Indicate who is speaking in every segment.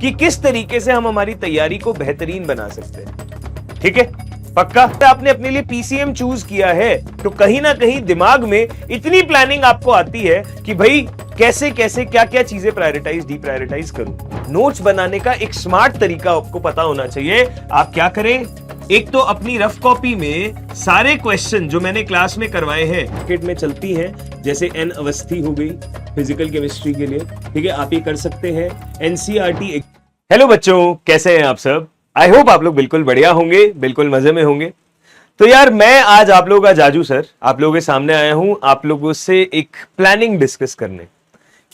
Speaker 1: कि किस तरीके से हम हमारी तैयारी को बेहतरीन बना सकते हैं। ठीक है, पक्का? आपने अपने लिए पीसीएम चूज किया है तो कहीं ना कहीं दिमाग में इतनी प्लानिंग आपको आती है कि भाई कैसे कैसे क्या क्या चीजें प्रायोरिटाइज डिप्रायोरिटाइज करूं। नोट्स बनाने का एक स्मार्ट तरीका आपको पता होना चाहिए। आप क्या करें, एक तो अपनी रफ कॉपी में सारे क्वेश्चन जो मैंने क्लास में करवाए हैं किट में चलती हैं, जैसे एन अवस्थी हो गई फिजिकल केमिस्ट्री के लिए, ठीक है, आप ये कर सकते हैं। एनसीईआरटी। हेलो बच्चों, कैसे हैं आप सब? आई होप आप लोग बिल्कुल बढ़िया होंगे, बिल्कुल मजे में होंगे। तो यार मैं आज आप लोगों का जाजू सर आप लोगों के सामने आया हूं आप लोगों से एक प्लानिंग डिस्कस करने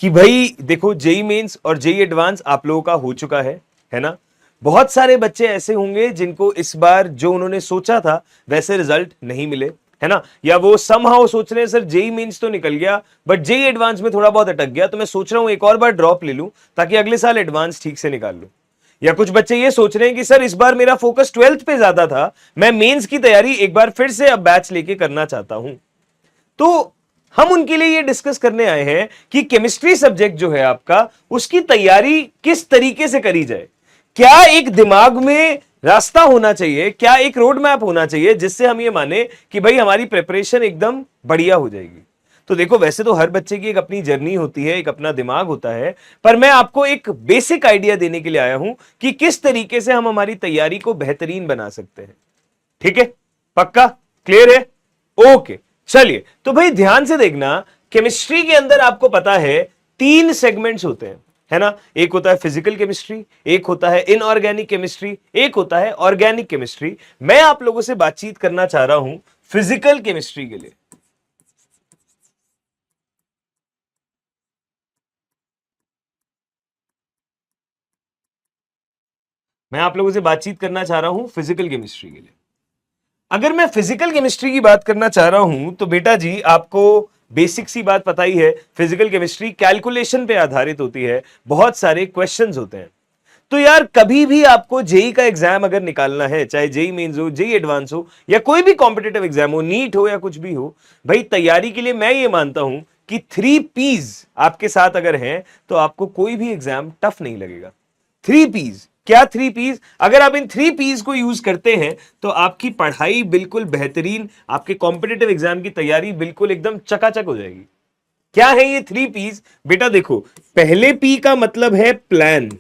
Speaker 1: कि भाई देखो, जेई मेंस और जेई एडवांस आप लोगों का हो चुका है ना। बहुत सारे बच्चे ऐसे होंगे जिनको इस बार जो उन्होंने सोचा था वैसे रिजल्ट नहीं मिले, है ना, या वो समहाउ सोच रहे हैं सर जेई मेंस तो निकल गया बट जेई एडवांस में थोड़ा बहुत अटक गया, तो मैं सोच रहा हूं एक और बार ड्रॉप ले लूं ताकि अगले साल एडवांस ठीक से निकाल लूं। या कुछ बच्चे ये सोच रहे हैं कि सर इस बार मेरा फोकस 12th पे ज्यादा था, मैं मेंस की तैयारी एक बार फिर से अब बैच लेके करना चाहता हूं। तो हम उनके लिए ये डिस्कस करने आए हैं कि केमिस्ट्री सब्जेक्ट जो है आपका, उसकी तैयारी किस तरीके से करी जाए। क्या एक दिमाग में रास्ता होना चाहिए, क्या एक रोड मैप होना चाहिए जिससे हम ये माने कि भाई हमारी प्रिपरेशन एकदम बढ़िया हो जाएगी। तो देखो, वैसे तो हर बच्चे की एक अपनी जर्नी होती है, एक अपना दिमाग होता है, पर मैं आपको एक बेसिक आइडिया देने के लिए आया हूं कि किस तरीके से हम हमारी तैयारी को बेहतरीन बना सकते हैं। ठीक है, पक्का? क्लियर है? ओके, चलिए तो भाई ध्यान से देखना। केमिस्ट्री के अंदर आपको पता है 3 सेगमेंट्स होते हैं, है ना। एक होता है फिजिकल केमिस्ट्री, एक होता है इनऑर्गेनिक केमिस्ट्री, एक होता है ऑर्गेनिक केमिस्ट्री। मैं आप लोगों से बातचीत करना चाह रहा हूं फिजिकल केमिस्ट्री के लिए। मैं आप लोगों से बातचीत करना चाह रहा हूं फिजिकल केमिस्ट्री के लिए। अगर मैं फिजिकल केमिस्ट्री की बात करना चाह रहा हूं तो बेटा जी आपको बेसिक सी बात पता ही है, फिजिकल केमिस्ट्री कैलकुलेशन पे आधारित होती है, बहुत सारे क्वेश्चंस होते हैं। तो यार कभी भी आपको जेई का एग्जाम अगर निकालना है, चाहे जेई मेंस हो, जेई एडवांस हो, या कोई भी कॉम्पिटेटिव एग्जाम हो, नीट हो या कुछ भी हो, भाई तैयारी के लिए मैं ये मानता हूं कि 3 पीज आपके साथ अगर हैं तो आपको कोई भी एग्जाम टफ नहीं लगेगा। 3 पीज क्या? 3 पीज, अगर आप इन 3 पीज को यूज करते हैं तो आपकी पढ़ाई बिल्कुल बेहतरीन, आपके कॉम्पिटेटिव एग्जाम की तैयारी बिल्कुल एकदम चकाचक हो जाएगी। क्या है ये 3 पीज? बेटा देखो, पहले पी का मतलब है प्लान,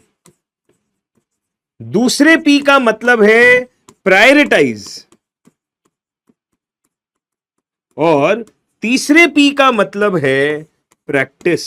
Speaker 1: दूसरे पी का मतलब है प्रायोरिटाइज, और तीसरे पी का मतलब है प्रैक्टिस।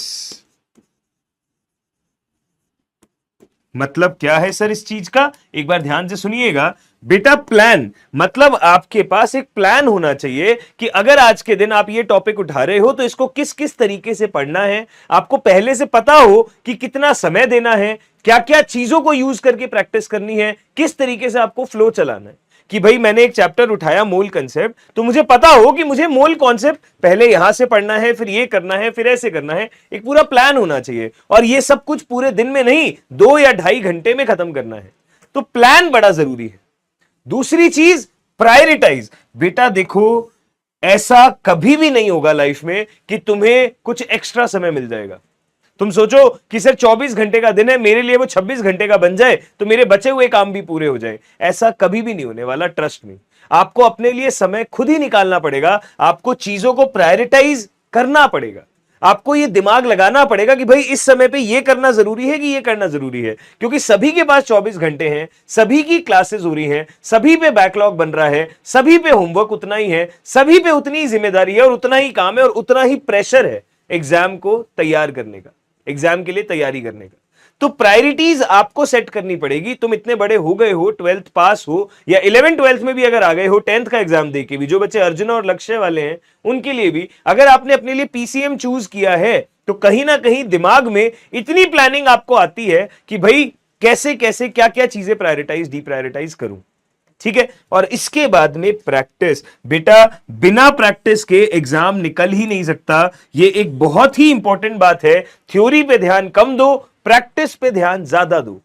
Speaker 1: मतलब क्या है सर इस चीज का? एक बार ध्यान से सुनिएगा बेटा। प्लान मतलब आपके पास एक प्लान होना चाहिए कि अगर आज के दिन आप ये टॉपिक उठा रहे हो तो इसको किस किस तरीके से पढ़ना है। आपको पहले से पता हो कि कितना समय देना है, क्या क्या चीजों को यूज करके प्रैक्टिस करनी है, किस तरीके से आपको फ्लो चलाना है। कि भाई मैंने एक चैप्टर उठाया मोल कंसेप्ट, तो मुझे पता हो कि मुझे मोल कॉन्सेप्ट पहले यहां से पढ़ना है, फिर ये करना है, फिर ऐसे करना है। एक पूरा प्लान होना चाहिए, और ये सब कुछ पूरे दिन में नहीं, 2 या 2.5 घंटे में खत्म करना है। तो प्लान बड़ा जरूरी है। दूसरी चीज प्रायोरिटाइज। बेटा देखो, ऐसा कभी भी नहीं होगा लाइफ में कि तुम्हें कुछ एक्स्ट्रा समय मिल जाएगा। तुम सोचो कि सर 24 घंटे का दिन है, मेरे लिए वो 26 घंटे का बन जाए तो मेरे बचे हुए काम भी पूरे हो जाए। ऐसा कभी भी नहीं होने वाला, ट्रस्ट मी। आपको अपने लिए समय खुद ही निकालना पड़ेगा, आपको चीजों को प्रायोरिटाइज करना पड़ेगा, आपको ये दिमाग लगाना पड़ेगा कि भाई इस समय पे ये करना जरूरी है कि ये करना जरूरी है। क्योंकि सभी के पास 24 घंटे हैं, सभी की क्लासेस हो रही हैं, सभी पे बैकलॉग बन रहा है, सभी पे होमवर्क उतना ही है, सभी पे उतनी ही जिम्मेदारी है और उतना ही काम है और उतना ही प्रेशर है एग्जाम को तैयार करने का, एग्जाम के लिए तैयारी करने का। तो प्रायोरिटीज आपको सेट करनी पड़ेगी। तुम इतने बड़े हो गए हो, 12th पास हो या 11th 12th में भी अगर आ गए हो, 10th का एग्जाम देके भी, जो बच्चे अर्जुन और लक्ष्य वाले हैं उनके लिए भी, अगर आपने अपने लिए पीसीएम चूज किया है तो कहीं ना कहीं दिमाग में इतनी प्लानिंग आपको आती है कि भाई कैसे कैसे क्या क्या चीजें प्रायोरिटाइज डिप्रायोरिटाइज करूं। ठीक है, और इसके बाद में प्रैक्टिस। बेटा बिना प्रैक्टिस के एग्जाम निकल ही नहीं सकता, ये एक बहुत ही इंपॉर्टेंट बात है। थ्योरी पे ध्यान कम दो, प्रैक्टिस पे ध्यान ज्यादा दो।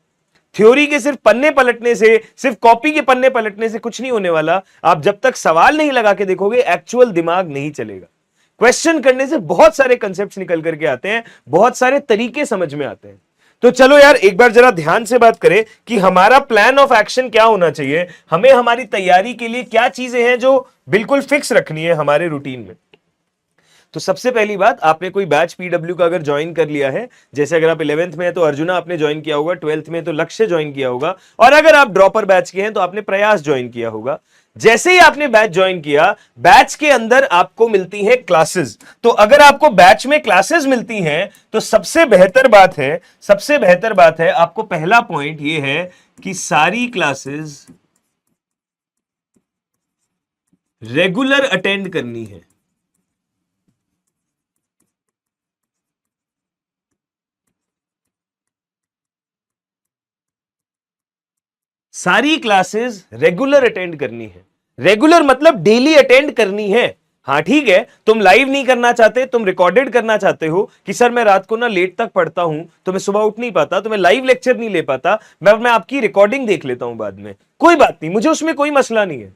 Speaker 1: थ्योरी के सिर्फ पन्ने पलटने से, सिर्फ कॉपी के पन्ने पलटने से कुछ नहीं होने वाला। आप जब तक सवाल नहीं लगा के देखोगे, एक्चुअल दिमाग नहीं चलेगा। क्वेश्चन करने से बहुत सारे कंसेप्ट निकल करके आते हैं, बहुत सारे तरीके समझ में आते हैं। तो चलो यार एक बार जरा ध्यान से बात करें कि हमारा प्लान ऑफ एक्शन क्या होना चाहिए, हमें हमारी तैयारी के लिए क्या चीजें हैं जो बिल्कुल फिक्स रखनी है हमारे रूटीन में। तो सबसे पहली बात, आपने कोई बैच पीडब्ल्यू का अगर ज्वाइन कर लिया है, जैसे अगर आप 11th में है तो अर्जुना आपने ज्वाइन किया होगा, 12th में तो लक्ष्य ज्वाइन किया होगा, और अगर आप ड्रॉपर बैच के हैं तो आपने प्रयास ज्वाइन किया होगा। जैसे ही आपने बैच ज्वाइन किया, बैच के अंदर आपको मिलती है क्लासेस। तो अगर आपको बैच में क्लासेस मिलती हैं तो सबसे बेहतर बात है आपको पहला पॉइंट ये है कि सारी क्लासेस रेगुलर अटेंड करनी है। सारी क्लासेस रेगुलर अटेंड करनी है। रेगुलर मतलब डेली अटेंड करनी है। हाँ ठीक है, तुम लाइव नहीं करना चाहते, तुम रिकॉर्डेड करना चाहते हो कि सर मैं रात को ना लेट तक पढ़ता हूं तो मैं सुबह उठ नहीं पाता, तो मैं लाइव लेक्चर नहीं ले पाता, मैं आपकी रिकॉर्डिंग देख लेता हूं बाद में, कोई बात नहीं, मुझे उसमें कोई मसला नहीं है।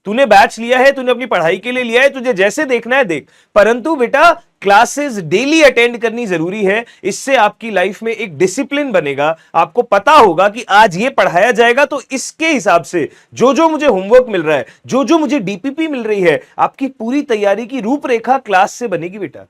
Speaker 1: तूने बैच लिया है, तूने अपनी पढ़ाई के लिए लिया है, तुझे जैसे देखना है देख, परंतु बेटा क्लासेस डेली अटेंड करनी जरूरी है। इससे आपकी लाइफ में एक डिसिप्लिन बनेगा, आपको पता होगा कि आज ये पढ़ाया जाएगा तो इसके हिसाब से जो जो मुझे होमवर्क मिल रहा है, जो जो मुझे डीपीपी मिल रही है, आपकी पूरी तैयारी की रूपरेखा क्लास से बनेगी बेटा।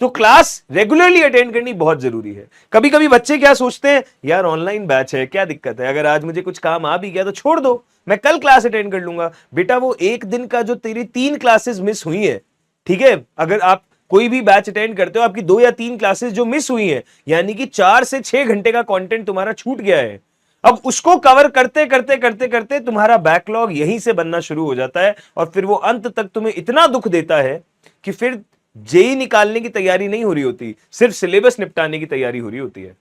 Speaker 1: तो क्लास रेगुलरली अटेंड करनी बहुत जरूरी है। कभी कभी बच्चे क्या सोचते हैं, यार ऑनलाइन बैच है, क्या दिक्कत है, अगर आज मुझे कुछ काम आ भी गया तो छोड़ दो, मैं कल क्लास अटेंड कर लूंगा। बेटा वो एक दिन का जो तेरी 3 क्लासेस मिस हुई है, ठीक है, अगर आप कोई भी बैच अटेंड करते हो, आपकी 2 या 3 क्लासेस जो मिस हुई हैं, यानी कि 4 से 6 घंटे का कंटेंट तुम्हारा छूट गया है। अब उसको कवर करते करते करते करते तुम्हारा बैकलॉग यहीं से बनना शुरू हो जाता है, और फिर वो अंत तक तुम्हें इतना दुख देता है कि फिर जेई निकालने की तैयारी नहीं हो रही होती, सिर्फ सिलेबस निपटाने की तैयारी हो रही होती है।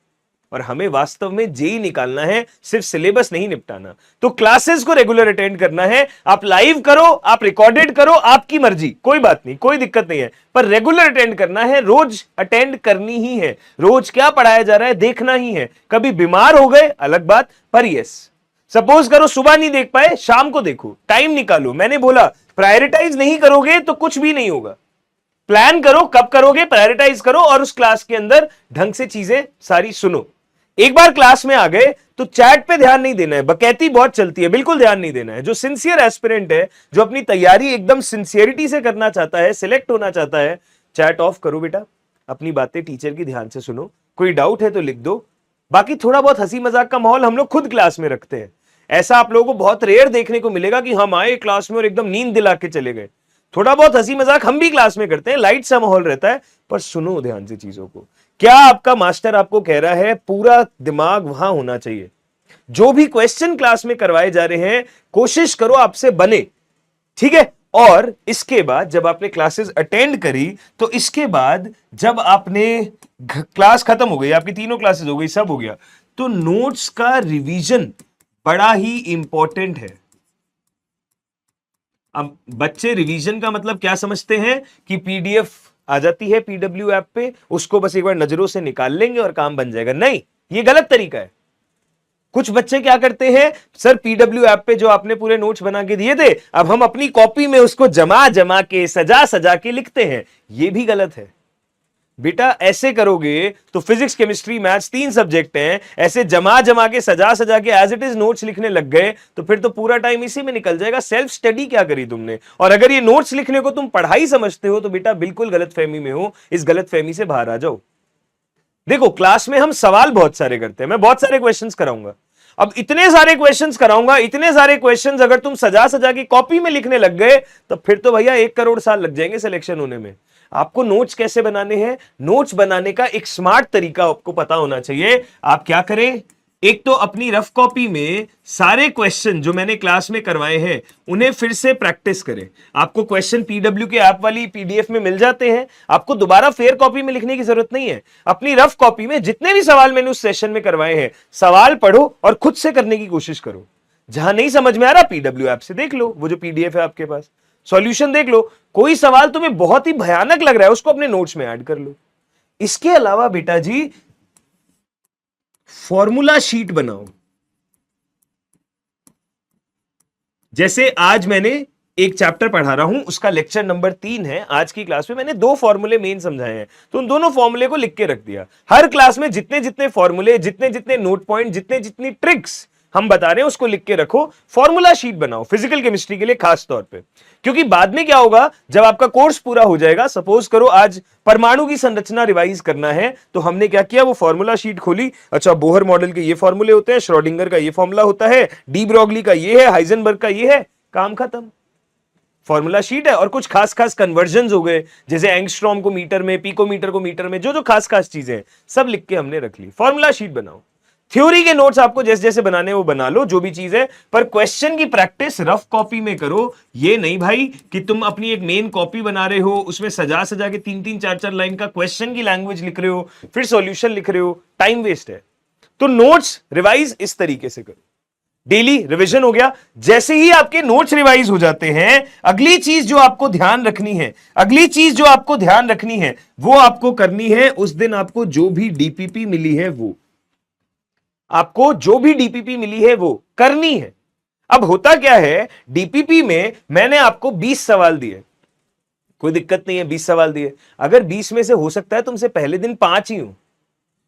Speaker 1: और हमें वास्तव में जेई निकालना है, सिर्फ सिलेबस नहीं निपटाना। तो क्लासेस को रेगुलर अटेंड करना है। आप लाइव करो, आप रिकॉर्डेड करो, आपकी मर्जी, कोई बात नहीं, कोई दिक्कत नहीं है, पर रेगुलर अटेंड करना है, रोज अटेंड करनी ही है। रोज क्या पढ़ाया जा रहा है देखना ही है। कभी बीमार हो गए अलग बात, पर यस, सपोज करो सुबह नहीं देख पाए, शाम को देखो, टाइम निकालो। मैंने बोला प्रायोरिटाइज नहीं करोगे तो कुछ भी नहीं होगा। प्लान करो, कब करोगे, प्रायोरिटाइज करो, और उस क्लास के अंदर ढंग से चीजें सारी सुनो। एक बार क्लास में आ गए तो चैट पे ध्यान नहीं देना है, बकैती बहुत चलती है, बिल्कुल ध्यान नहीं देना है। जो सिंसियर एस्पिरेंट है, जो अपनी तैयारी एकदम सिंसियरिटी से करना चाहता है, सिलेक्ट होना चाहता है, चैट ऑफ करो बेटा, अपनी बातें टीचर की ध्यान से सुनो, कोई डाउट है तो लिख दो। बाकी थोड़ा बहुत हंसी मजाक का माहौल हम लोग खुद क्लास में रखते हैं। ऐसा आप लोगों को बहुत रेयर देखने को मिलेगा कि हम आए क्लास में और एकदम नींद दिला के चले गए। थोड़ा बहुत हंसी मजाक हम भी क्लास में करते हैं, लाइट सा माहौल रहता है, पर सुनो ध्यान से चीजों को। क्या आपका मास्टर आपको कह रहा है, पूरा दिमाग वहां होना चाहिए। जो भी क्वेश्चन क्लास में करवाए जा रहे हैं, कोशिश करो आपसे बने, ठीक है। और इसके बाद जब आपने क्लासेस अटेंड करी, तो इसके बाद जब आपने क्लास खत्म हो गई, आपकी तीनों क्लासेस हो गई, सब हो गया, तो नोट्स का रिवीजन बड़ा ही इंपॉर्टेंट है। अब बच्चे रिवीजन का मतलब क्या समझते हैं कि पीडीएफ आ जाती है पीडब्ल्यू ऐप पे, उसको बस एक बार नजरों से निकाल लेंगे और काम बन जाएगा। नहीं, ये गलत तरीका है। कुछ बच्चे क्या करते हैं, सर पीडब्ल्यू ऐप पे जो आपने पूरे नोट्स बना के दिए थे, अब हम अपनी कॉपी में उसको जमा जमा के सजा सजा के लिखते हैं। ये भी गलत है बेटा। ऐसे करोगे तो फिजिक्स केमिस्ट्री मैथ्स 3 सब्जेक्ट हैं, ऐसे जमा जमा के सजा सजा के एज इट इज नोट्स लिखने लग गए तो फिर तो पूरा टाइम इसी में निकल जाएगा। सेल्फ स्टडी क्या करी तुमने? और अगर ये नोट्स लिखने को तुम पढ़ाई समझते हो तो बेटा बिल्कुल गलतफहमी में हो, इस गलतफहमी से बाहर आ जाओ। देखो क्लास में हम सवाल बहुत सारे करते हैं, मैं बहुत सारे क्वेश्चंस कराऊंगा। अब इतने सारे क्वेश्चंस कराऊंगा, इतने सारे क्वेश्चंस अगर तुम सजा सजा की कॉपी में लिखने लग गए तो फिर तो भैया 1 करोड़ साल लग जाएंगे सिलेक्शन होने में। आपको नोट्स कैसे बनाने हैं, नोट्स बनाने का एक स्मार्ट तरीका आपको पता होना चाहिए। आप क्या करें, एक तो अपनी रफ कॉपी में सारे क्वेश्चन जो मैंने क्लास में करवाए हैं उन्हें फिर से प्रैक्टिस करें। आपको क्वेश्चन पीडब्ल्यू के ऐप वाली पीडीएफ में मिल जाते हैं, आपको दोबारा फेयर कॉपी में लिखने की जरूरत नहीं है। अपनी रफ कॉपी में जितने भी सवाल मैंने उस सेशन में करवाए हैं, सवाल पढ़ो और खुद से करने की कोशिश करो। जहां नहीं समझ में आ रहा पीडब्ल्यू ऐप से देख लो, वो जो पीडीएफ है आपके पास, सॉल्यूशन देख लो। कोई सवाल तुम्हें बहुत ही भयानक लग रहा है, उसको अपने नोट्स में ऐड कर लो। इसके अलावा बेटा जी फॉर्मूला शीट बनाओ। जैसे आज मैंने एक चैप्टर पढ़ा रहा हूं, उसका लेक्चर नंबर 3 है। आज की क्लास में मैंने 2 फॉर्मूले मेन समझाए हैं, तो उन दोनों फॉर्मूले को लिख के रख दिया। हर क्लास में जितने जितने फॉर्मूले, जितने जितने नोट पॉइंट, जितने जितनी ट्रिक्स हम बता रहे हैं उसको लिख के रखो, फॉर्मूला शीट बनाओ फिजिकल केमिस्ट्री के लिए खास तौर पे। क्योंकि बाद में क्या होगा, जब आपका कोर्स पूरा हो जाएगा, सपोज करो आज परमाणु की संरचना रिवाइज करना है, तो हमने क्या किया, वो फॉर्मूला शीट खोली, अच्छा बोहर मॉडल के ये फॉर्मूले होते हैं, श्रोडिंगर का ये फॉर्मूला होता है, डी ब्रॉगली का ये है, हाइजेनबर्ग का ये है, काम खत्म। फॉर्मूला शीट है और कुछ खास खास कन्वर्जन हो गए, जैसे एंगस्ट्रॉम को मीटर में, पिकोमीटर को मीटर में, जो जो खास खास चीजें सब लिख के हमने रख ली। फॉर्मूला शीट बनाओ। थ्योरी के नोट्स आपको जैसे जैसे बनाने वो बना लो, जो भी चीज है, पर क्वेश्चन की प्रैक्टिस रफ कॉपी में करो। ये नहीं भाई कि तुम अपनी एक मेन कॉपी बना रहे हो, उसमें सजा सजा के 3-3 4-4 लाइन का क्वेश्चन की लैंग्वेज लिख रहे हो, फिर सॉल्यूशन लिख रहे हो, टाइम वेस्ट है। तो नोट्स रिवाइज इस तरीके से करो। डेली रिवीजन हो गया। जैसे ही आपके नोट्स रिवाइज हो जाते हैं, अगली चीज जो आपको ध्यान रखनी है, अगली चीज जो आपको ध्यान रखनी है, वो आपको करनी है, उस दिन आपको जो भी डीपीपी मिली है वो, आपको जो भी डीपीपी मिली है वो करनी है। अब होता क्या है, डीपीपी में मैंने आपको 20 सवाल दिए, कोई दिक्कत नहीं है, 20 सवाल दिए। अगर 20 में से हो सकता है तुमसे पहले दिन 5 ही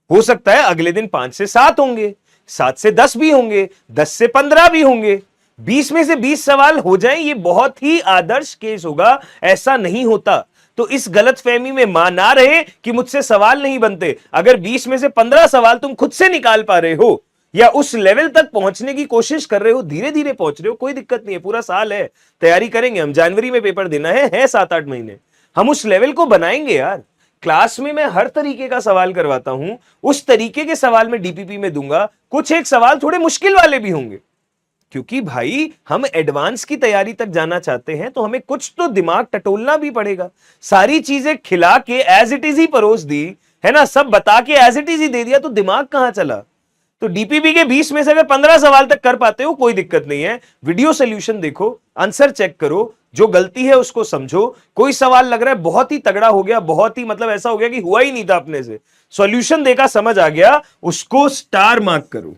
Speaker 1: हो सकता है अगले दिन 5 से 7 होंगे, 7 से 10 भी होंगे, 10 से 15 भी होंगे। 20 में से 20 सवाल हो जाएं, ये बहुत ही आदर्श केस होगा, ऐसा नहीं होता। तो इस गलतफहमी में ना रहे कि मुझसे सवाल नहीं बनते। अगर 20 में से 15 सवाल तुम खुद से निकाल पा रहे हो, या उस लेवल तक पहुंचने की कोशिश कर रहे हो, धीरे धीरे पहुंच रहे हो, कोई दिक्कत नहीं है, पूरा साल है, तैयारी करेंगे हम, जनवरी में पेपर देना है 7-8 महीने, हम उस लेवल को बनाएंगे यार। क्लास में मैं हर तरीके का सवाल करवाता हूं, उस तरीके के सवाल मैं डीपीपी में दूंगा। कुछ एक सवाल थोड़े मुश्किल वाले भी होंगे, क्योंकि भाई हम एडवांस की तैयारी तक जाना चाहते हैं, तो हमें कुछ तो दिमाग टटोलना भी पड़ेगा। सारी चीजें खिला के एज इट इज ही परोस दी है ना, सब बता के एज इट इज ही दे दिया, तो दिमाग कहां चला। तो डीपीपी के 20 में से अगर 15 सवाल तक कर पाते हो, कोई दिक्कत नहीं है, वीडियो सोल्यूशन देखो, आंसर चेक करो, जो गलती है उसको समझो। कोई सवाल लग रहा है बहुत ही तगड़ा हो गया, बहुत ही मतलब ऐसा हो गया कि हुआ ही नहीं था अपने से, सॉल्यूशन देखा समझ आ गया, उसको स्टार मार्क करो।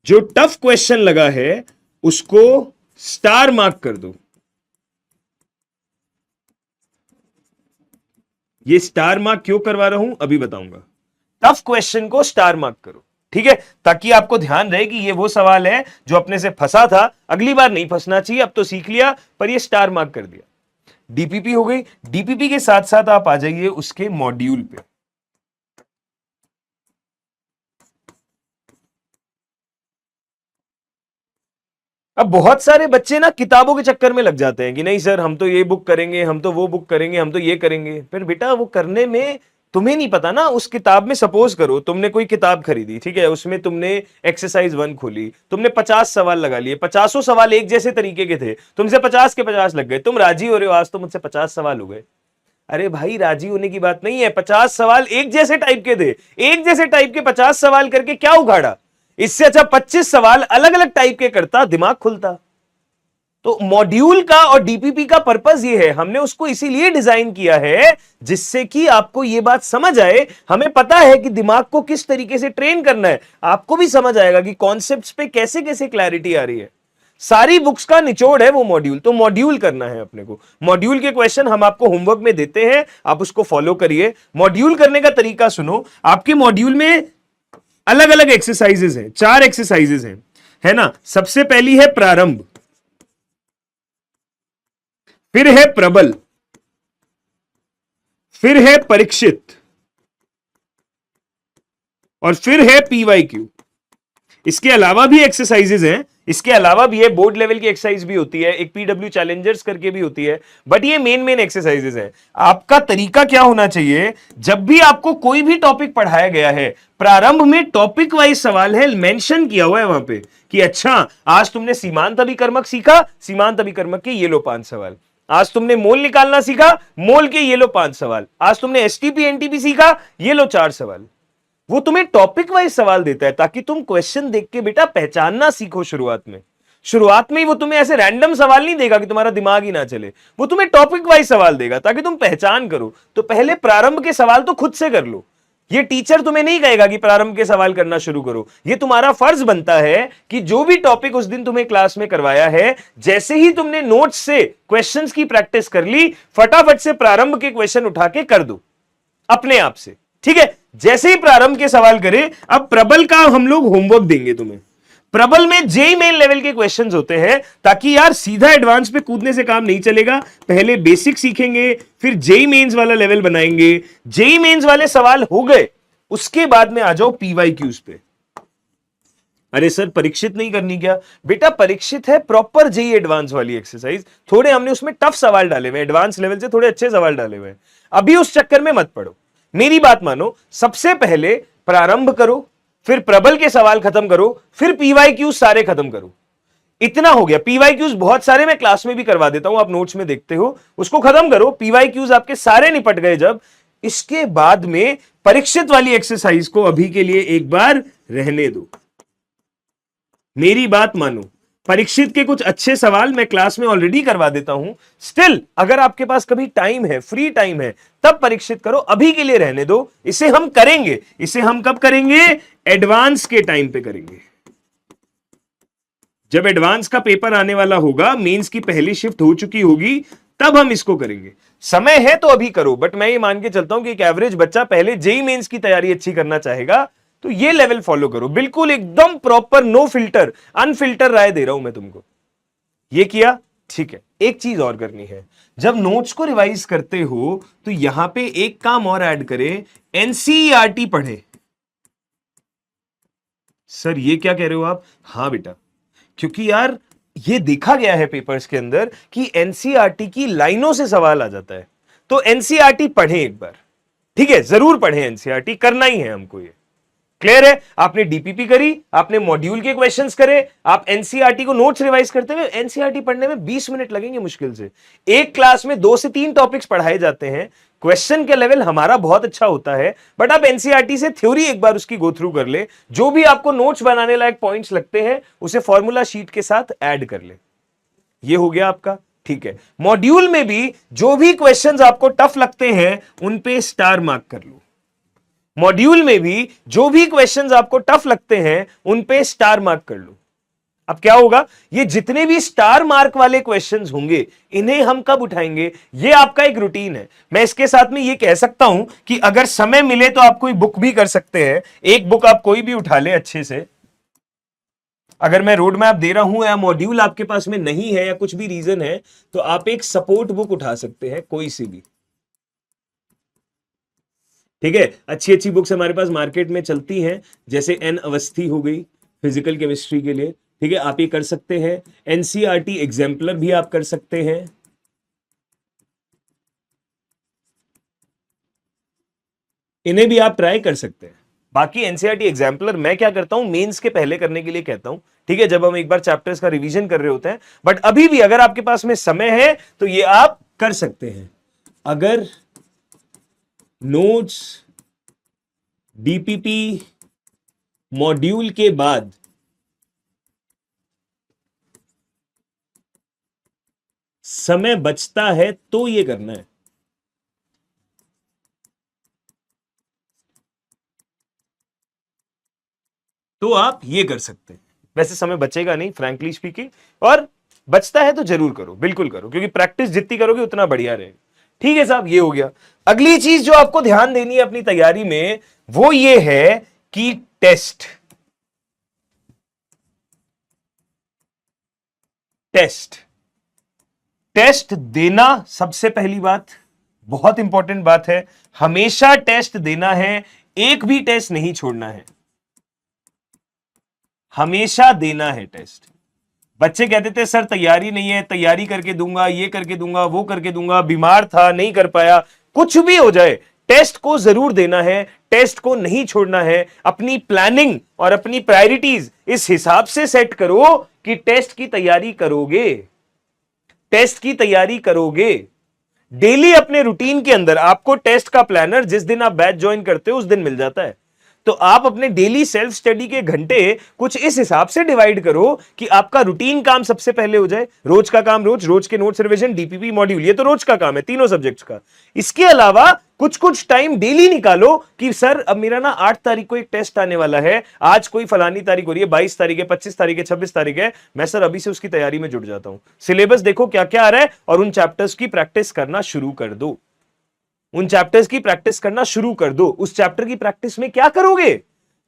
Speaker 1: जो टफ क्वेश्चन लगा है उसको स्टार मार्क कर दो। ये स्टार मार्क क्यों करवा रहा हूं अभी बताऊंगा। टफ क्वेश्चन को स्टार मार्क करो, ठीक है, ताकि आपको ध्यान रहे कि ये वो सवाल है जो अपने से फंसा था, अगली बार नहीं फंसना चाहिए। अब तो सीख लिया, पर ये स्टार मार्क कर दिया। डीपीपी हो गई। डीपीपी के साथ साथ आप आ जाइए उसके मॉड्यूल पे। अब बहुत सारे बच्चे ना किताबों के चक्कर में लग जाते हैं कि नहीं सर हम तो ये बुक करेंगे, हम तो वो बुक करेंगे, हम तो ये करेंगे। फिर बेटा वो करने में तुम्हें नहीं पता ना, उस किताब में सपोज करो तुमने कोई किताब खरीदी, ठीक है, उसमें तुमने एक्सरसाइज 1 खोली, तुमने 50 सवाल लगा लिए, 50 सवाल एक जैसे तरीके के थे, तुमसे 50 के 50 लग गए, तुम राजी हो रहे हो, आज तो मुझसे 50 सवाल हो गए। अरे भाई राजी होने की बात नहीं है, 50 सवाल एक जैसे टाइप के थे, एक जैसे टाइप के 50 सवाल करके क्या उखाड़ा। इससे अच्छा 25 सवाल अलग अलग टाइप के करता, दिमाग खुलता। तो मॉड्यूल का और डीपीपी का पर्पस ये है, हमने उसको इसीलिए डिजाइन किया है जिससे कि आपको ये बात समझ आए। हमें पता है कि दिमाग को किस तरीके से ट्रेन करना है, आपको भी समझ आएगा कि कॉन्सेप्ट्स पे कैसे कैसे क्लैरिटी आ रही है। सारी बुक्स का निचोड़ है वो मॉड्यूल, तो मॉड्यूल करना है अपने को। मॉड्यूल के क्वेश्चन हम आपको होमवर्क में देते हैं, आप उसको फॉलो करिए। मॉड्यूल करने का तरीका सुनो। आपके मॉड्यूल में अलग अलग एक्सरसाइजेज हैं, 4 एक्सरसाइजेज हैं, है ना। सबसे पहली है प्रारंभ, फिर है प्रबल, फिर है परीक्षित, और फिर है पीवाईक्यू। इसके अलावा भी एक्सरसाइजेज हैं, इसके अलावा भी है, बोर्ड लेवल की एक्सरसाइज भी होती है, एक पीडब्ल्यू चैलेंजर्स करके भी होती है, बट ये मेन एक्सरसाइजेज हैं। आपका तरीका क्या होना चाहिए, जब भी आपको कोई भी टॉपिक पढ़ाया गया है, प्रारंभ में टॉपिक वाइज सवाल है, मेंशन किया हुआ है वहां पे कि अच्छा आज तुमने सीमांत अभिकर्मक सीखा, सीमांत अभिकर्मक के ये लो 5 सवाल। आज तुमने मोल निकालना सीखा, मोल के ये लो 5 सवाल। आज तुमने एसटीपी एनटीपी सीखा, ये लो 4 सवाल। वो तुम्हें टॉपिक वाइज सवाल देता है ताकि तुम क्वेश्चन देख के बेटा पहचानना सीखो। शुरुआत में ही वो तुम्हें ऐसे रैंडम सवाल नहीं देगा कि तुम्हारा दिमाग ही ना चले, वो तुम्हें टॉपिक वाइज सवाल देगा ताकि तुम पहचान करो। तो पहले प्रारंभ के सवाल तो खुद से कर लो, ये टीचर तुम्हें नहीं कहेगा कि प्रारंभ के सवाल करना शुरू करो। ये तुम्हारा फर्ज बनता है कि जो भी टॉपिक उस दिन तुम्हें क्लास में करवाया है, जैसे ही तुमने नोट्स से क्वेश्चंस की प्रैक्टिस कर ली, फटाफट से प्रारंभ के क्वेश्चन उठा के कर दो अपने आप से। ठीक है, जैसे ही प्रारंभ के सवाल करें, अब प्रबल का हम लोग होमवर्क देंगे तुम्हें। प्रबल में जेई मेन लेवल के क्वेश्चंस होते हैं, ताकि यार सीधा एडवांस पे कूदने से काम नहीं चलेगा। पहले बेसिक सीखेंगे, फिर जेई मेंस वाला लेवल बनाएंगे। जेई मेंस वाले सवाल हो गए, उसके बाद में आ जाओ पीवाईक्यूज पे। अरे सर परीक्षित नहीं करनी क्या? बेटा परीक्षित है प्रॉपर जेई एडवांस वाली एक्सरसाइज। थोड़े हमने उसमें टफ सवाल डाले हुए, एडवांस लेवल से थोड़े अच्छे सवाल डाले हुए। अभी उस चक्कर में मत पड़ो, मेरी बात मानो। सबसे पहले प्रारंभ करो, फिर प्रबल के सवाल खत्म करो, फिर पीवाईक्यूज सारे खत्म करो। इतना हो गया। पीवाईक्यूज बहुत सारे मैं क्लास में भी करवा देता हूं, आप नोट्स में देखते हो, उसको खत्म करो। पीवाईक्यूज आपके सारे निपट गए जब, इसके बाद में परीक्षित वाली एक्सरसाइज को अभी के लिए एक बार रहने दो। मेरी बात मानो, परीक्षित के कुछ अच्छे सवाल मैं क्लास में ऑलरेडी करवा देता हूं। स्टिल अगर आपके पास कभी टाइम है, फ्री टाइम है, तब परीक्षित करो, अभी के लिए रहने दो। इसे हम करेंगे, इसे हम कब करेंगे? एडवांस के टाइम पे करेंगे। जब एडवांस का पेपर आने वाला होगा, मेंस की पहली शिफ्ट हो चुकी होगी, तब हम इसको करेंगे। समय है तो अभी करो, बट मैं ये मान के चलता हूं कि एक एवरेज बच्चा पहले जेई मेंस की तैयारी अच्छी करना चाहेगा, तो ये लेवल फॉलो करो। बिल्कुल एकदम प्रॉपर, नो फिल्टर, अनफिल्टर राय दे रहा हूं मैं तुमको। ये किया, ठीक है। एक चीज और करनी है, जब नोट्स को रिवाइज करते हो तो यहां पे एक काम और ऐड करें, एनसीईआरटी पढ़े। सर ये क्या कह रहे हो आप? हाँ बेटा, क्योंकि यार ये देखा गया है पेपर्स के अंदर कि एनसीईआरटी की लाइनों से सवाल आ जाता है। तो एनसीईआरटी पढ़ें एक बार, ठीक है, जरूर पढ़ें। एनसीईआरटी करना ही है हमको। ये क्लियर है? आपने डीपीपी करी, आपने मॉड्यूल के क्वेश्चंस करे, आप एनसीईआरटी को नोट्स रिवाइज करते हुए, एनसीईआरटी पढ़ने में 20 मिनट लगेंगे मुश्किल से। एक क्लास में 2 से 3 टॉपिक्स पढ़ाए जाते हैं, क्वेश्चन का लेवल हमारा बहुत अच्छा होता है, बट आप एनसीईआरटी से थ्योरी एक बार उसकी गो थ्रू कर ले, जो भी आपको नोट्स बनाने लायक पॉइंट्स लगते हैं उसे फॉर्मूला शीट के साथ ऐड कर ले। ये हो गया आपका, ठीक है। मॉड्यूल में भी जो भी क्वेश्चंस आपको टफ लगते हैं उन पे स्टार मार्क कर लो। मॉड्यूल में भी जो भी क्वेश्चंस आपको टफ लगते हैं उन पे स्टार मार्क कर लो। अब क्या होगा, ये जितने भी स्टार मार्क वाले क्वेश्चंस होंगे, इन्हें हम कब उठाएंगे? ये आपका एक रूटीन है। मैं इसके साथ में ये कह सकता हूं कि अगर समय मिले तो आप कोई बुक भी कर सकते हैं। एक बुक आप कोई भी उठा ले अच्छे से। अगर मैं रोड मैप दे रहा हूं या मॉड्यूल आपके पास में नहीं है या कुछ भी रीजन है, तो आप एक सपोर्ट बुक उठा सकते हैं, कोई सी भी। ठीक है, अच्छी अच्छी बुक्स हमारे पास मार्केट में चलती हैं, जैसे एन अवस्थी हो गई फिजिकल केमिस्ट्री के लिए। ठीक है, आप ये कर सकते हैं। एनसीईआरटी एग्जाम्पलर भी आप कर सकते हैं। इन्हें भी आप ट्राई कर सकते हैं। बाकी एनसीईआरटी एग्जाम्पलर मैं क्या करता हूं, मेंस के पहले करने के लिए कहता हूं, ठीक है, जब हम एक बार चैप्टर्स का रिवीजन कर रहे होते हैं। बट अभी भी अगर आपके पास में समय है तो ये आप कर सकते हैं। अगर नोट्स डीपीपी मॉड्यूल के बाद समय बचता है तो ये करना है। तो आप ये कर सकते हैं। वैसे समय बचेगा नहीं फ्रैंकली स्पीकिंग, और बचता है तो जरूर करो, बिल्कुल करो, क्योंकि प्रैक्टिस जितनी करोगे उतना बढ़िया रहेगा। ठीक है साहब, ये हो गया। अगली चीज जो आपको ध्यान देनी है अपनी तैयारी में, वो ये है कि टेस्ट टेस्ट टेस्ट देना सबसे पहली बात, बहुत इंपॉर्टेंट बात है। हमेशा टेस्ट देना है, एक भी टेस्ट नहीं छोड़ना है, हमेशा देना है टेस्ट। बच्चे कहते थे सर तैयारी नहीं है, तैयारी करके दूंगा, ये करके दूंगा, वो करके दूंगा, बीमार था नहीं कर पाया। कुछ भी हो जाए, टेस्ट को जरूर देना है, टेस्ट को नहीं छोड़ना है। अपनी प्लानिंग और अपनी प्रायोरिटीज इस हिसाब से सेट करो कि टेस्ट की तैयारी करोगे, टेस्ट की तैयारी करोगे। डेली अपने रूटीन के अंदर आपको टेस्ट का प्लानर जिस दिन आप बैच ज्वाइन करते हो उस दिन मिल जाता है। तो आप अपने डेली सेल्फ स्टडी के घंटे कुछ इस हिसाब से डिवाइड करो कि आपका रूटीन काम सबसे पहले हो जाए। रोज का काम रोज, रोज के नोट्स रिवीजन, डीपीपी मॉड्यूल, ये तो रोज का काम है तीनों सब्जेक्ट्स का। इसके अलावा कुछ कुछ टाइम डेली निकालो कि सर अब मेरा ना 8 तारीख को एक टेस्ट आने वाला है, आज कोई फलानी तारीख हो रही है, 22 तारीख है, 25 तारीख है, 26 तारीख है, मैं सर अभी से उसकी तैयारी में जुट जाता हूं। सिलेबस देखो क्या क्या आ रहा है और उन चैप्टर्स की प्रैक्टिस करना शुरू कर दो। उन चैप्टर्स की प्रैक्टिस करना शुरू कर दो। उस चैप्टर की प्रैक्टिस में क्या करोगे?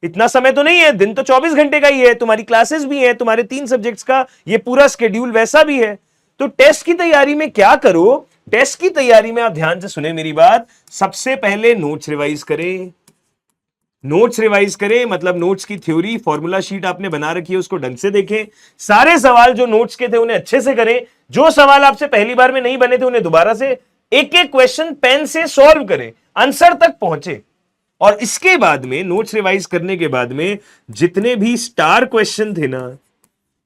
Speaker 1: इतना समय तो नहीं है, दिन तो 24 घंटे का ही है, तुम्हारी क्लासेस भी है, तुम्हारे 3 सब्जेक्ट्स का ये पूरा स्केड्यूल वैसा भी है। तो टेस्ट की तैयारी में क्या करो? टेस्ट की तैयारी में आप ध्यान से सुने मेरी बात, सबसे पहले नोट्स रिवाइज करें। नोट्स रिवाइज करें मतलब नोट्स की थ्योरी, फॉर्मूला शीट आपने बना रखी है उसको ढंग से देखें। सारे सवाल जो नोट्स के थे उन्हें अच्छे से करें। जो सवाल आपसे पहली बार में नहीं बने थे उन्हें दोबारा से एक एक क्वेश्चन पेन से सॉल्व करें, आंसर तक पहुंचे। और इसके बाद में नोट्स रिवाइज करने के बाद में जितने भी स्टार क्वेश्चन थे ना,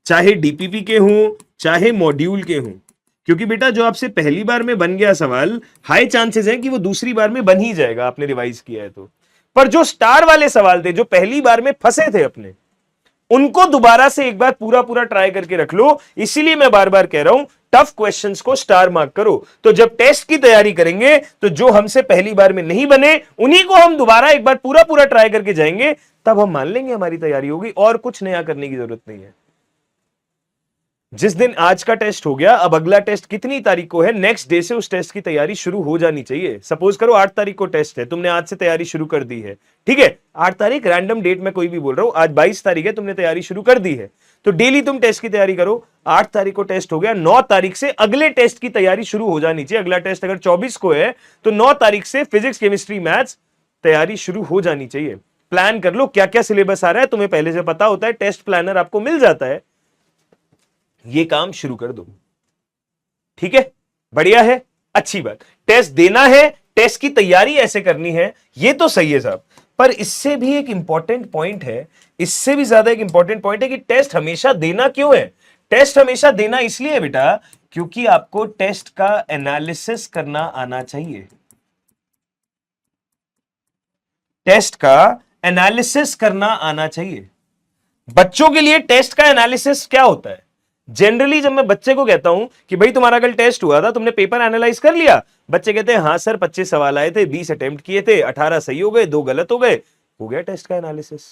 Speaker 1: चाहे डीपीपी के हों चाहे मॉड्यूल के हों, क्योंकि बेटा जो आपसे पहली बार में बन गया सवाल, हाई चांसेस है कि वो दूसरी बार में बन ही जाएगा, आपने रिवाइज किया है तो। पर जो स्टार वाले सवाल थे, जो पहली बार में फंसे थे अपने, उनको दोबारा से एक बार पूरा पूरा ट्राई करके रख लो। इसीलिए मैं बार बार कह रहा हूं टफ क्वेश्चंस को स्टार मार्क करो। तो जब टेस्ट की तैयारी करेंगे तो जो हमसे पहली बार में नहीं बने उन्हीं को हम दोबारा एक बार पूरा पूरा ट्राई करके जाएंगे, तब हम मान लेंगे हमारी तैयारी होगी और कुछ नया करने की जरूरत नहीं है। जिस दिन आज का टेस्ट हो गया, अब अगला टेस्ट कितनी तारीख को है, नेक्स्ट डे से उस टेस्ट की तैयारी शुरू हो जानी चाहिए। सपोज करो 8 तारीख को टेस्ट है, तुमने आज से तैयारी शुरू कर दी है, ठीक है, 8 तारीख रैंडम डेट में कोई भी बोल रहा हूं, आज 22 तारीख है, तुमने तैयारी शुरू कर दी है, तो डेली तुम टेस्ट की तैयारी करो। 8 तारीख को टेस्ट हो गया, 9 तारीख से अगले टेस्ट की तैयारी शुरू हो जानी चाहिए। अगला टेस्ट अगर 24 को है तो 9 तारीख से फिजिक्स केमिस्ट्री मैथ्स तैयारी शुरू हो जानी चाहिए। प्लान कर लो क्या क्या सिलेबस आ रहा है, तुम्हें पहले से पता होता है, टेस्ट प्लानर आपको मिल जाता है, ये काम शुरू कर दो। ठीक है, बढ़िया है, अच्छी बात। टेस्ट देना है, टेस्ट की तैयारी ऐसे करनी है, ये तो सही है साहब। पर इससे भी एक इंपॉर्टेंट पॉइंट है, इससे भी ज्यादा एक इंपॉर्टेंट पॉइंट है कि टेस्ट हमेशा देना क्यों है? टेस्ट हमेशा देना इसलिए है बेटा, क्योंकि आपको टेस्ट का एनालिसिस करना आना चाहिए। टेस्ट का एनालिसिस करना आना चाहिए। बच्चों के लिए टेस्ट का एनालिसिस क्या होता है? जनरली जब मैं बच्चे को कहता हूं कि भाई तुम्हारा कल टेस्ट हुआ था, तुमने पेपर एनालाइज कर लिया, बच्चे कहते हैं हाँ सर 25 सवाल आए थे, 20 अटेम्प्ट किए थे, 18 सही हो गए, 2 गलत हो गए, हो गया टेस्ट का एनालिसिस।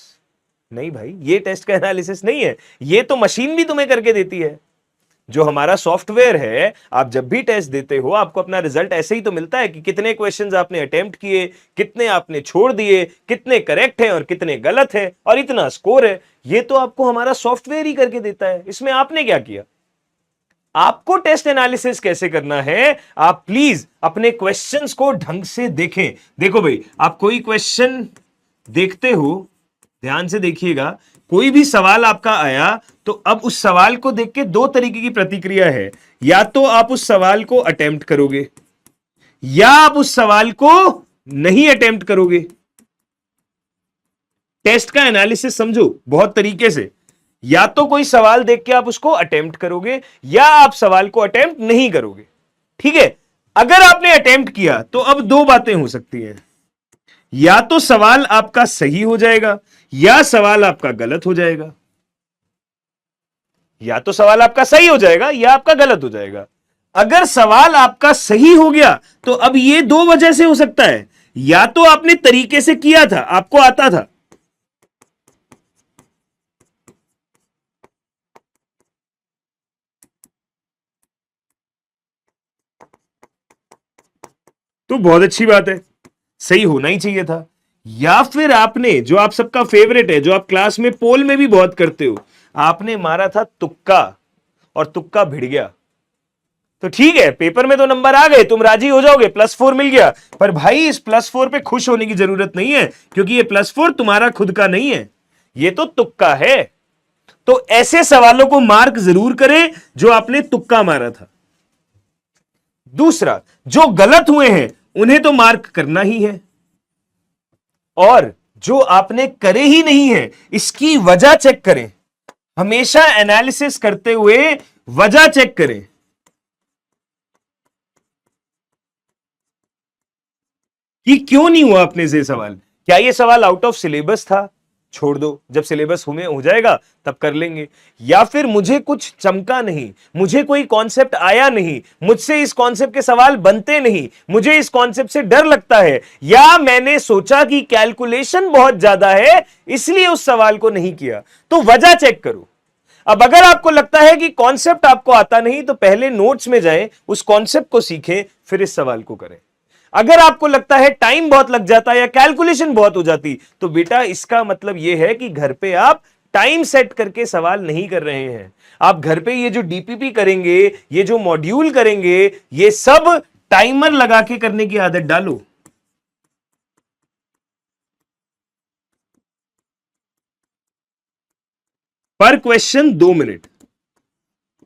Speaker 1: नहीं भाई, ये टेस्ट का एनालिसिस नहीं है, ये तो मशीन भी तुम्हें करके देती है। जो हमारा सॉफ्टवेयर है, आप जब भी टेस्ट देते हो आपको अपना रिजल्ट ऐसे ही तो मिलता है कि कितने क्वेश्चंस आपने अटेम्प्ट किए, कितने आपने छोड़ दिए, कितने करेक्ट हैं और कितने गलत हैं, और इतना स्कोर है। ये तो आपको हमारा सॉफ्टवेयर ही करके देता है, इसमें आपने क्या किया? आपको टेस्ट एनालिसिस कैसे करना है, आप प्लीज अपने क्वेश्चंस को ढंग से देखें। देखो भाई, आप कोई क्वेश्चन देखते हो, ध्यान से देखिएगा, कोई भी सवाल आपका आया तो अब उस सवाल को देख के 2 तरीके की प्रतिक्रिया है। या तो आप उस सवाल को अटेम्प्ट करोगे या आप उस सवाल को नहीं अटेम्प्ट करोगे। टेस्ट का एनालिसिस समझो बहुत तरीके से, या तो कोई सवाल देख के आप उसको अटेम्प्ट करोगे या आप सवाल को अटेम्प्ट नहीं करोगे। ठीक है, अगर आपने अटेम्प्ट किया तो अब 2 बातें हो सकती हैं, या तो सवाल आपका सही हो जाएगा या सवाल आपका गलत हो जाएगा। या तो सवाल आपका सही हो जाएगा या आपका गलत हो जाएगा। अगर सवाल आपका सही हो गया तो अब ये 2 वजह से हो सकता है, या तो आपने तरीके से किया था, आपको आता था, तो बहुत अच्छी बात है, सही होना ही चाहिए था। या फिर आपने, जो आप सबका फेवरेट है, जो आप क्लास में पोल में भी बहुत करते हो, आपने मारा था तुक्का और तुक्का भिड़ गया। तो ठीक है, पेपर में तो नंबर आ गए, तुम राजी हो जाओगे, +4 मिल गया। पर भाई इस +4 पे खुश होने की जरूरत नहीं है, क्योंकि ये +4 तुम्हारा खुद का नहीं है, ये तो तुक्का है। तो ऐसे सवालों को मार्क जरूर करें जो आपने तुक्का मारा था। दूसरा, जो गलत हुए हैं उन्हें तो मार्क करना ही है, और जो आपने करे ही नहीं है इसकी वजह चेक करें। हमेशा एनालिसिस करते हुए वजह चेक करें कि क्यों नहीं हुआ अपने से सवाल, क्या ये सवाल आउट ऑफ सिलेबस था? छोड़ दो, जब सिलेबस में हो जाएगा तब कर लेंगे। या फिर मुझे कुछ चमका नहीं, मुझे कोई कॉन्सेप्ट आया नहीं, मुझसे इस कॉन्सेप्ट के सवाल बनते नहीं, मुझे इस कॉन्सेप्ट से डर लगता है, या मैंने सोचा कि कैलकुलेशन बहुत ज्यादा है इसलिए उस सवाल को नहीं किया, तो वजह चेक करो। अब अगर आपको लगता है कि कॉन्सेप्ट आपको आता नहीं तो पहले नोट्स में जाएं, उस कॉन्सेप्ट को सीखें, फिर इस सवाल को करें। अगर आपको लगता है टाइम बहुत लग जाता है या कैलकुलेशन बहुत हो जाती, तो बेटा इसका मतलब यह है कि घर पे आप टाइम सेट करके सवाल नहीं कर रहे हैं। आप घर पे ये जो डीपीपी करेंगे, ये जो मॉड्यूल करेंगे, ये सब टाइमर लगा के करने की आदत डालो। पर क्वेश्चन 2 मिनट,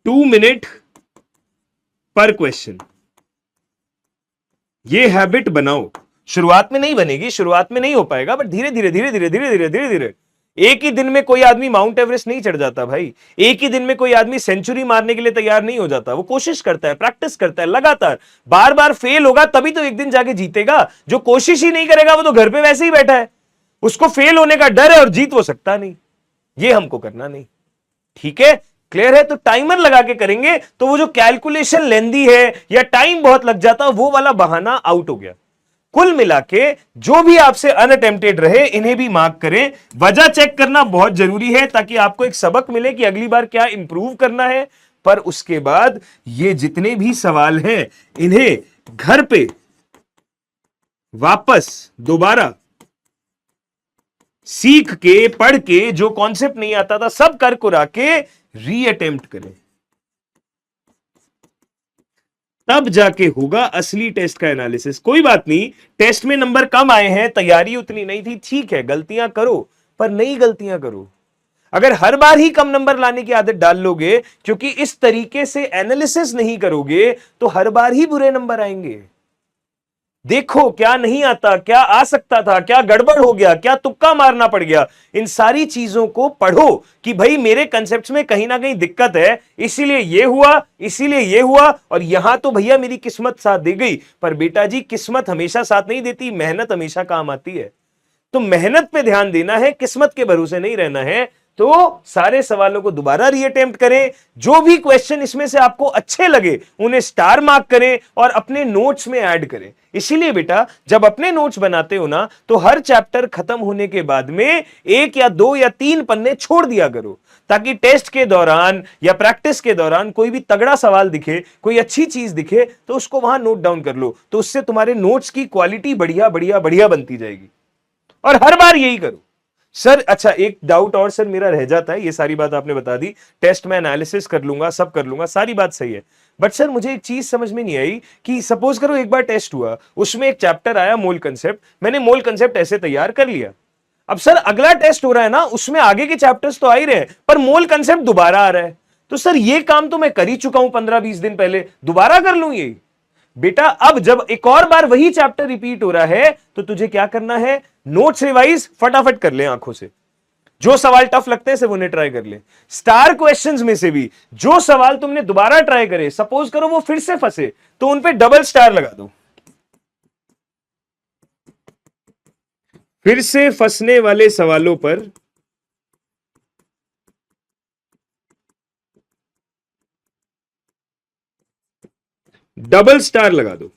Speaker 1: 2 मिनट पर क्वेश्चन, ये हैबिट बनाओ। शुरुआत में नहीं बनेगी, शुरुआत में नहीं हो पाएगा, बट धीरे धीरे धीरे धीरे धीरे धीरे धीरे धीरे। एक ही दिन में कोई आदमी माउंट एवरेस्ट नहीं चढ़ जाता भाई। एक ही दिन में कोई आदमी सेंचुरी मारने के लिए तैयार नहीं हो जाता। वो कोशिश करता है, प्रैक्टिस करता है लगातार, बार बार फेल होगा तभी तो एक दिन जाके जीतेगा। जो कोशिश ही नहीं करेगा वो तो घर पे वैसे ही बैठा है, उसको फेल होने का डर है और जीत वो सकता नहीं। ये हमको करना नहीं, ठीक है? क्लियर है? तो टाइमर लगा के करेंगे तो वो जो कैलकुलेशन लेंदी है या टाइम बहुत लग जाता, वो वाला बहाना आउट हो गया। कुल मिला के जो भी आपसे अनअटेम्प्टेड रहे इन्हें भी मार्क करें। वजह चेक करना बहुत जरूरी है ताकि आपको एक सबक मिले कि अगली बार क्या इंप्रूव करना है। पर उसके बाद ये जितने भी सवाल हैं इन्हें घर पे वापस दोबारा सीख के, पढ़ के, जो कॉन्सेप्ट नहीं आता था सब कर कुरा के रीअटेम्प्ट करें, तब जाके होगा असली टेस्ट का एनालिसिस। कोई बात नहीं, टेस्ट में नंबर कम आए हैं, तैयारी उतनी नहीं थी, ठीक है, गलतियां करो पर नई गलतियां करो। अगर हर बार ही कम नंबर लाने की आदत डाल लोगे, क्योंकि इस तरीके से एनालिसिस नहीं करोगे, तो हर बार ही बुरे नंबर आएंगे। देखो क्या नहीं आता, क्या आ सकता था, क्या गड़बड़ हो गया, क्या तुक्का मारना पड़ गया, इन सारी चीजों को पढ़ो कि भाई मेरे कंसेप्ट्स में कहीं ना कहीं दिक्कत है, इसीलिए ये हुआ, इसीलिए ये हुआ, और यहां तो भैया मेरी किस्मत साथ दे गई। पर बेटा जी किस्मत हमेशा साथ नहीं देती, मेहनत हमेशा काम आती है। तो मेहनत पे ध्यान देना है, किस्मत के भरोसे नहीं रहना है। तो सारे सवालों को दोबारा रीअटेम्प्ट करें, जो भी क्वेश्चन इसमें से आपको अच्छे लगे उन्हें स्टार मार्क करें और अपने नोट्स में ऐड करें। इसीलिए बेटा जब अपने नोट्स बनाते हो ना, तो हर चैप्टर खत्म होने के बाद में 1 या 2 या 3 पन्ने छोड़ दिया करो, ताकि टेस्ट के दौरान या प्रैक्टिस के दौरान कोई भी तगड़ा सवाल दिखे, कोई अच्छी चीज दिखे, तो उसको वहां नोट डाउन कर लो। तो उससे तुम्हारे नोट्स की क्वालिटी बढ़िया बढ़िया बढ़िया बनती जाएगी। और हर बार यही करो। सर अच्छा एक डाउट और सर मेरा रह जाता है, ये सारी बात आपने बता दी, टेस्ट में एनालिसिस कर लूंगा, सब कर लूंगा, सारी बात सही है, बट सर मुझे एक चीज समझ में नहीं आई कि सपोज करो एक बार टेस्ट हुआ, उसमें एक चैप्टर आया मोल कंसेप्ट, मैंने मोल कंसेप्ट ऐसे तैयार कर लिया। अब सर अगला टेस्ट हो रहा है ना, उसमें आगे के चैप्टर्स तो आ ही रहे हैं, पर मोल कंसेप्ट दोबारा आ रहा है। तो सर ये काम तो मैं कर ही चुका हूं 15-20 दिन पहले, दोबारा कर लूं ये? बेटा अब जब एक और बार वही चैप्टर रिपीट हो रहा है तो तुझे क्या करना है, नोट्स रिवाइज फटाफट कर ले आंखों से। जो सवाल टफ लगते हैं सिर्फ उन्हें ट्राई कर ले। स्टार क्वेश्चंस में से भी जो सवाल तुमने दोबारा ट्राई करे, सपोज करो वो फिर से फंसे, तो उन पे डबल स्टार लगा दो। फिर से फंसने वाले सवालों पर डबल स्टार लगा दो।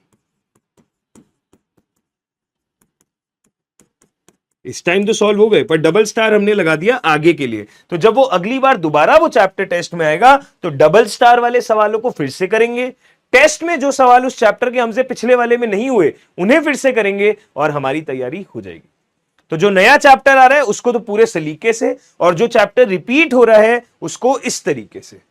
Speaker 1: इस टाइम तो सॉल्व हो गए, पर डबल स्टार हमने लगा दिया आगे के लिए। तो जब वो अगली बार दोबारा वो चैप्टर टेस्ट में आएगा तो डबल स्टार वाले सवालों को फिर से करेंगे। टेस्ट में जो सवाल उस चैप्टर के हमसे पिछले वाले में नहीं हुए उन्हें फिर से करेंगे और हमारी तैयारी हो जाएगी। तो जो नया चैप्टर आ रहा है उसको तो पूरे सलीके से, और जो चैप्टर रिपीट हो रहा है उसको इस तरीके से।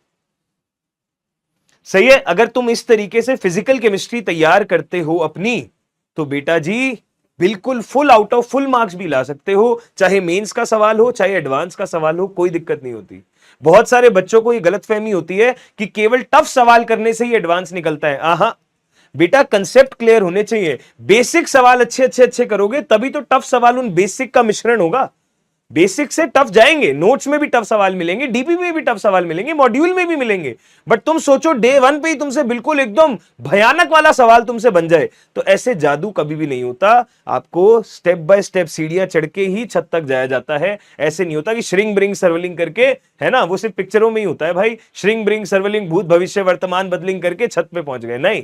Speaker 1: सही है? अगर तुम इस तरीके से फिजिकल केमिस्ट्री तैयार करते हो अपनी, तो बेटा जी बिल्कुल full out of full marks भी ला सकते हो। चाहे मेंस का सवाल हो, चाहे एडवांस का सवाल हो, कोई दिक्कत नहीं होती। बहुत सारे बच्चों को ये गलतफहमी होती है कि केवल टफ सवाल करने से ही एडवांस निकलता है। आहा बेटा, कंसेप्ट क्लियर होने चाहिए। बेसिक सवाल अच्छे अच्छे अच्छे करोगे तभी तो टफ सवाल उन बेसिक का मिश्रण होगा। बेसिक से टफ जाएंगे, नोट्स में भी टफ सवाल मिलेंगे, डीपी में भी टफ सवाल मिलेंगे, मॉड्यूल में भी मिलेंगे, बट तुम सोचो डे 1 पे ही तुमसे बिल्कुल एकदम भयानक वाला सवाल तुमसे बन जाए, तो ऐसे जादू कभी भी नहीं होता। आपको स्टेप बाय स्टेप सीढ़ियां चढ़ के ही छत तक जाया जाता है। ऐसे नहीं होता कि श्रिंग ब्रिंग सर्वलिंग करके, है ना, वो सिर्फ पिक्चरों में ही होता है भाई, श्रिंग ब्रिंग सर्वलिंग भूत भविष्य वर्तमान बदलिंग करके छत पे पहुंच गए, नहीं।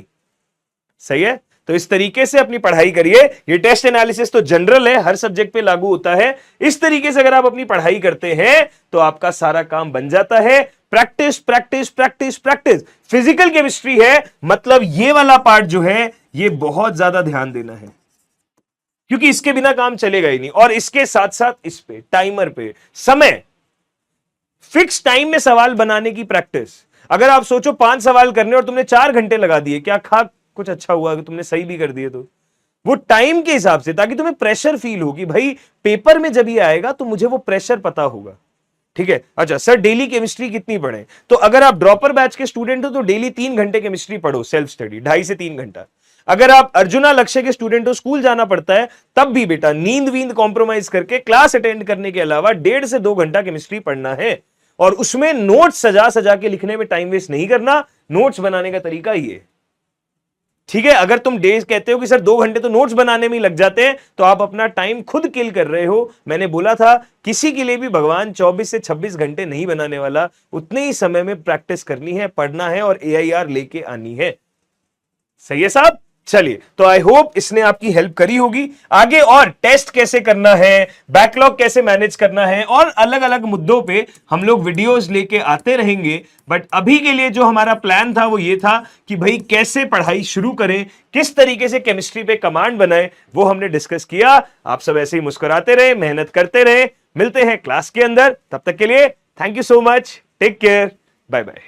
Speaker 1: सही है, तो इस तरीके से अपनी पढ़ाई करिए। ये टेस्ट एनालिसिस तो जनरल है, हर सब्जेक्ट पे लागू होता है। इस तरीके से अगर आप अपनी पढ़ाई करते हैं तो आपका सारा काम बन जाता है। Practice practice practice practice. Physical chemistry है, मतलब ये वाला पार्ट जो है ये बहुत ज्यादा ध्यान देना है, क्योंकि इसके बिना काम चलेगा ही नहीं। और इसके साथ साथ इस पे टाइमर पे समय, फिक्स टाइम में सवाल बनाने की प्रैक्टिस। अगर आप सोचो 5 सवाल करने और तुमने 4 घंटे लगा दिए, क्या खा कुछ अच्छा हुआ कि तुमने सही भी कर दिए? तो वो टाइम के हिसाब से, ताकि तुम्हें प्रेशर फील हो कि भाई पेपर में जब ये आएगा तो मुझे वो प्रेशर पता होगा। ठीक है, अच्छा सर डेली केमिस्ट्री कितनी पढ़ें? तो अगर आप ड्रॉपर बैच के स्टूडेंट हो तो डेली 3 घंटे केमिस्ट्री पढ़ो, सेल्फ स्टडी 2.5 से 3 घंटा। अगर आप अर्जुना लक्ष्य के स्टूडेंट हो, स्कूल जाना पड़ता है, तब भी बेटा नींद वींद कॉम्प्रोमाइज करके क्लास अटेंड करने के अलावा 1.5 से 2 घंटा केमिस्ट्री पढ़ना है। और उसमें नोट्स सजा सजा के लिखने में टाइम वेस्ट नहीं करना। नोट्स बनाने का तरीका ये, ठीक है। अगर तुम डेज कहते हो कि सर 2 घंटे तो नोट्स बनाने में ही लग जाते हैं, तो आप अपना टाइम खुद किल कर रहे हो। मैंने बोला था किसी के लिए भी भगवान 24 से 26 घंटे नहीं बनाने वाला। उतने ही समय में प्रैक्टिस करनी है, पढ़ना है और AIR लेके आनी है। सही है साहब? चलिए, तो आई होप इसने आपकी हेल्प करी होगी। आगे और टेस्ट कैसे करना है, बैकलॉग कैसे मैनेज करना है, और अलग अलग मुद्दों पे हम लोग वीडियोस लेके आते रहेंगे। बट अभी के लिए जो हमारा प्लान था वो ये था कि भाई कैसे पढ़ाई शुरू करें, किस तरीके से केमिस्ट्री पे कमांड बनाएं, वो हमने डिस्कस किया। आप सब ऐसे ही मुस्कुराते रहे, मेहनत करते रहे। मिलते हैं क्लास के अंदर, तब तक के लिए thank you so much, take care, bye bye.